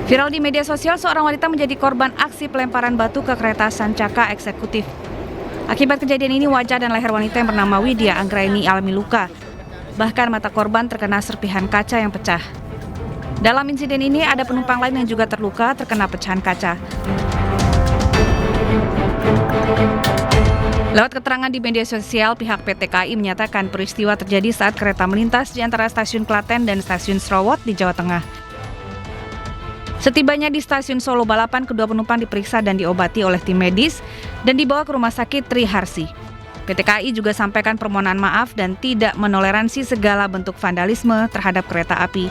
Viral di media sosial, seorang wanita menjadi korban aksi pelemparan batu ke kereta Sancaka eksekutif. Akibat kejadian ini, wajah dan leher wanita yang bernama Widya Anggraini alami luka. Bahkan mata korban terkena serpihan kaca yang pecah. Dalam insiden ini, ada penumpang lain yang juga terluka terkena pecahan kaca. Lewat keterangan di media sosial, pihak PT KAI menyatakan peristiwa terjadi saat kereta melintas di antara stasiun Klaten dan stasiun Srowot di Jawa Tengah. Setibanya di stasiun Solo Balapan, kedua penumpang diperiksa dan diobati oleh tim medis dan dibawa ke Rumah Sakit Triharsi. PT KAI juga sampaikan permohonan maaf dan tidak menoleransi segala bentuk vandalisme terhadap kereta api.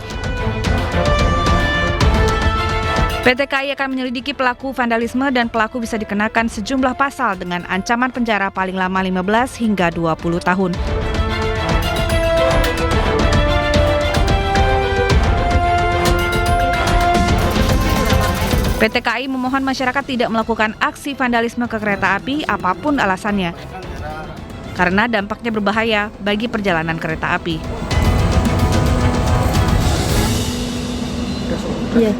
PT KAI akan menyelidiki pelaku vandalisme dan pelaku bisa dikenakan sejumlah pasal dengan ancaman penjara paling lama 15 hingga 20 tahun. PT KAI memohon masyarakat tidak melakukan aksi vandalisme ke kereta api apapun alasannya, karena dampaknya berbahaya bagi perjalanan kereta api. Iya.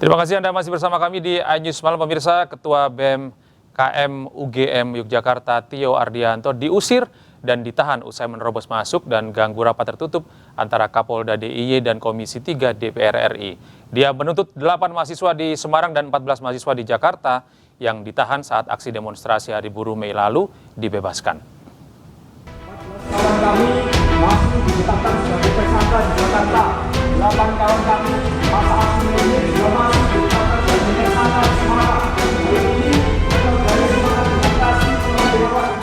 Terima kasih Anda masih bersama kami di iNews Malam. Pemirsa, Ketua BEM KM UGM Yogyakarta Tio Ardianto diusir dan ditahan usai menerobos masuk dan ganggu rapat tertutup antara Kapolda DIY dan Komisi 3 DPR RI. Dia menuntut 8 mahasiswa di Semarang dan 14 mahasiswa di Jakarta yang ditahan saat aksi demonstrasi Hari Buruh Mei lalu dibebaskan. Kawan kami masih ditetapkan sebagai tersangka di Jakarta. 8 kawan kami masa aksi ini juga masih ditetapkan sebagai tersangka di Semarang.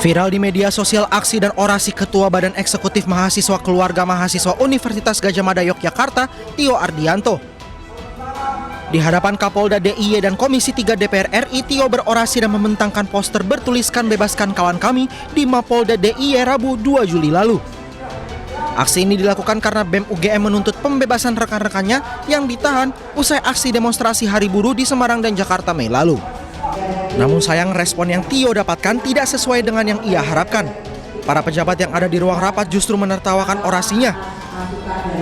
Viral di media sosial aksi dan orasi Ketua Badan Eksekutif Mahasiswa Keluarga Mahasiswa Universitas Gadjah Mada Yogyakarta, Tio Ardianto. Di hadapan Kapolda DIY dan Komisi 3 DPR RI, Tio berorasi dan membentangkan poster bertuliskan "Bebaskan kawan kami" di Mapolda DIY Rabu 2 Juli lalu. Aksi ini dilakukan karena BEM UGM menuntut pembebasan rekan-rekannya yang ditahan usai aksi demonstrasi Hari Buruh di Semarang dan Jakarta Mei lalu. Namun sayang, respon yang Tio dapatkan tidak sesuai dengan yang ia harapkan. Para pejabat yang ada di ruang rapat justru menertawakan orasinya.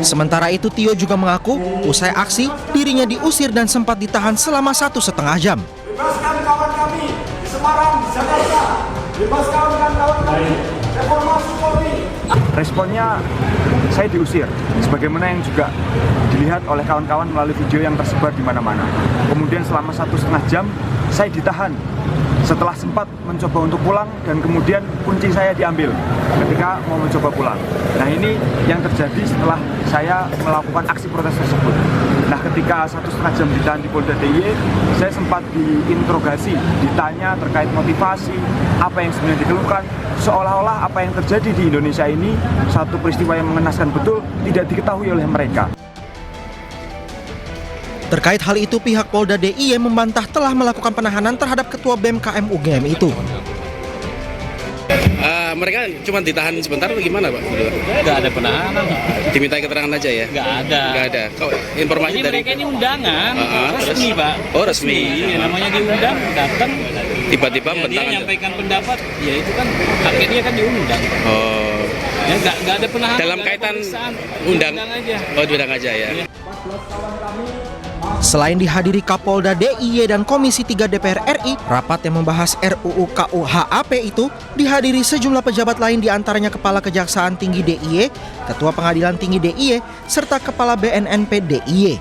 Sementara itu, Tio juga mengaku usai aksi dirinya diusir dan sempat ditahan selama 1,5 jam. Bebaskan kawan kami di Semarang, di Jakarta. Bebaskan kawan kami. Reformasi Polri. Responnya saya diusir, sebagaimana yang juga dilihat oleh kawan-kawan melalui video yang tersebar di mana-mana. Kemudian selama 1,5 jam saya ditahan setelah sempat mencoba untuk pulang dan kemudian kunci saya diambil ketika mau mencoba pulang. Nah, ini yang terjadi setelah saya melakukan aksi protes tersebut. Nah, ketika 1,5 jam ditahan di Polda DIY, saya sempat diinterogasi, ditanya terkait motivasi, apa yang sebenarnya dikeluhkan, seolah-olah apa yang terjadi di Indonesia ini satu peristiwa yang mengenaskan betul tidak diketahui oleh mereka. Terkait hal itu, pihak Polda DIY membantah telah melakukan penahanan terhadap Ketua BEM KM UGM itu. Mereka cuma ditahan sebentar atau gimana, Pak? Nggak ada penahanan. Dimintai keterangan aja ya? Nggak ada. Nggak ada. Kok informasi Jadi dari mereka ini undangan, resmi, Pak. Oh, resmi. Iya, namanya diundang, datang. Tiba-tiba Ya, dia bentangan. nyampaikan pendapat, ya itu kan haknya dia kan diundang. Oh. Ya, nggak ada penahanan. Dalam nggak ada kaitan pemeriksaan. undang aja. Oh, diundang aja ya. Iya. Selain dihadiri Kapolda DIY dan Komisi 3 DPR RI, rapat yang membahas RUU KUHP itu dihadiri sejumlah pejabat lain, diantaranya Kepala Kejaksaan Tinggi DIY, Ketua Pengadilan Tinggi DIY, serta Kepala BNNP DIY.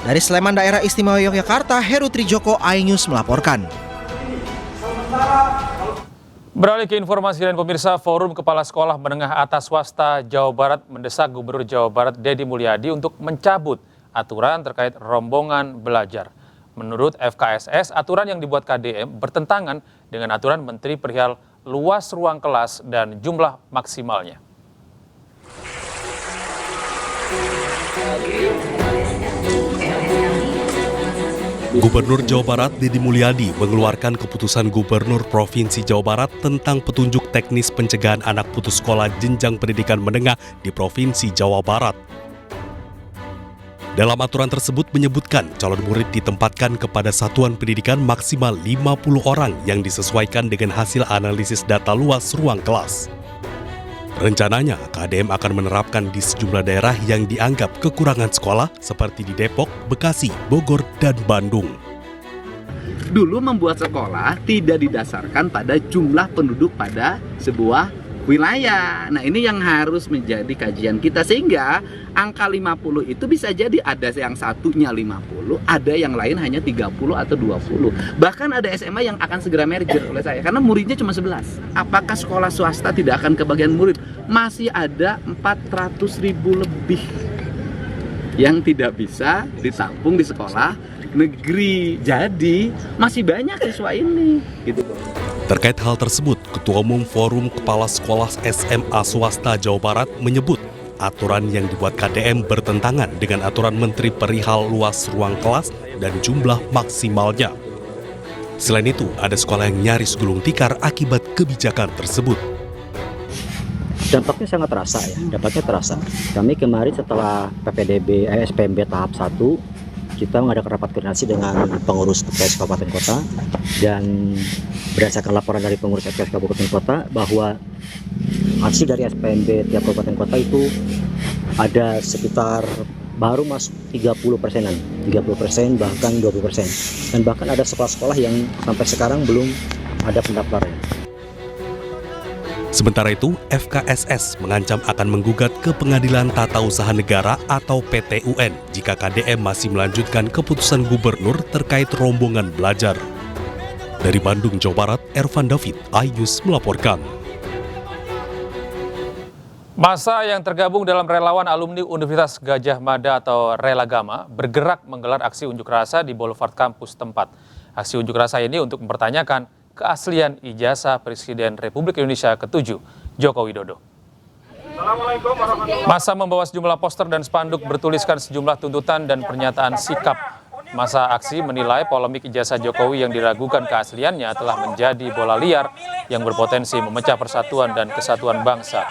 Dari Sleman, Daerah Istimewa Yogyakarta, Heru Trijoko, iNews melaporkan. Beralih ke informasi lain, pemirsa, Forum Kepala Sekolah Menengah Atas Swasta Jawa Barat mendesak Gubernur Jawa Barat Deddy Mulyadi untuk mencabut aturan terkait rombongan belajar. Menurut FKSS, aturan yang dibuat KDM bertentangan dengan aturan Menteri perihal luas ruang kelas dan jumlah maksimalnya. Gubernur Jawa Barat Deddy Mulyadi mengeluarkan keputusan Gubernur Provinsi Jawa Barat tentang petunjuk teknis pencegahan anak putus sekolah jenjang pendidikan menengah di Provinsi Jawa Barat. Dalam aturan tersebut menyebutkan calon murid ditempatkan kepada satuan pendidikan maksimal 50 orang yang disesuaikan dengan hasil analisis data luas ruang kelas. Rencananya, KDM akan menerapkan di sejumlah daerah yang dianggap kekurangan sekolah seperti di Depok, Bekasi, Bogor, dan Bandung. Dulu membuat sekolah tidak didasarkan pada jumlah penduduk pada sebuah wilayah. Nah, ini yang harus menjadi kajian kita, sehingga angka 50 itu bisa jadi ada yang satunya 50, ada yang lain hanya 30 atau 20. Bahkan ada SMA yang akan segera merger oleh saya karena muridnya cuma 11. Apakah sekolah swasta tidak akan kebagian murid? Masih ada 400.000 lebih yang tidak bisa ditampung di sekolah negeri. Jadi masih banyak siswa ini gitu. Terkait hal tersebut, Ketua Umum Forum Kepala Sekolah SMA Swasta Jawa Barat menyebut aturan yang dibuat KDM bertentangan dengan aturan Menteri perihal luas ruang kelas dan jumlah maksimalnya. Selain itu, ada sekolah yang nyaris gulung tikar akibat kebijakan tersebut. Dampaknya sangat terasa ya, dampaknya terasa. Kami kemarin setelah SPMB tahap 1, kita mengadakan rapat koordinasi dengan pengurus PPS Kabupaten Kota, dan berdasarkan laporan dari pengurus PPS Kabupaten Kota bahwa hasil dari SPMB tiap kabupaten kota itu ada sekitar baru masuk 30%-an, 30% bahkan 20%, dan bahkan ada sekolah-sekolah yang sampai sekarang belum ada pendaftaran. Sementara itu, FKSS mengancam akan menggugat ke Pengadilan Tata Usaha Negara atau PT-UN jika KDM masih melanjutkan keputusan gubernur terkait rombongan belajar. Dari Bandung, Jawa Barat, Ervan David, iNews melaporkan. Massa yang tergabung dalam relawan alumni Universitas Gadjah Mada atau Relagama bergerak menggelar aksi unjuk rasa di Boulevard kampus tempat. Aksi unjuk rasa ini untuk mempertanyakan keaslian ijazah Presiden Republik Indonesia ke-7, Joko Widodo. Massa membawa sejumlah poster dan spanduk bertuliskan sejumlah tuntutan dan pernyataan sikap. Massa aksi menilai polemik ijazah Jokowi yang diragukan keasliannya telah menjadi bola liar yang berpotensi memecah persatuan dan kesatuan bangsa.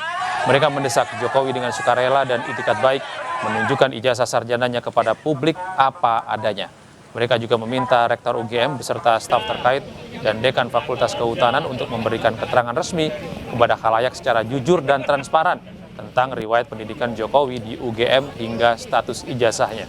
Mereka mendesak Jokowi dengan sukarela dan itikat baik menunjukkan ijazah sarjananya kepada publik apa adanya. Mereka juga meminta Rektor UGM beserta staf terkait dan Dekan Fakultas Kehutanan untuk memberikan keterangan resmi kepada khalayak secara jujur dan transparan tentang riwayat pendidikan Jokowi di UGM hingga status ijazahnya.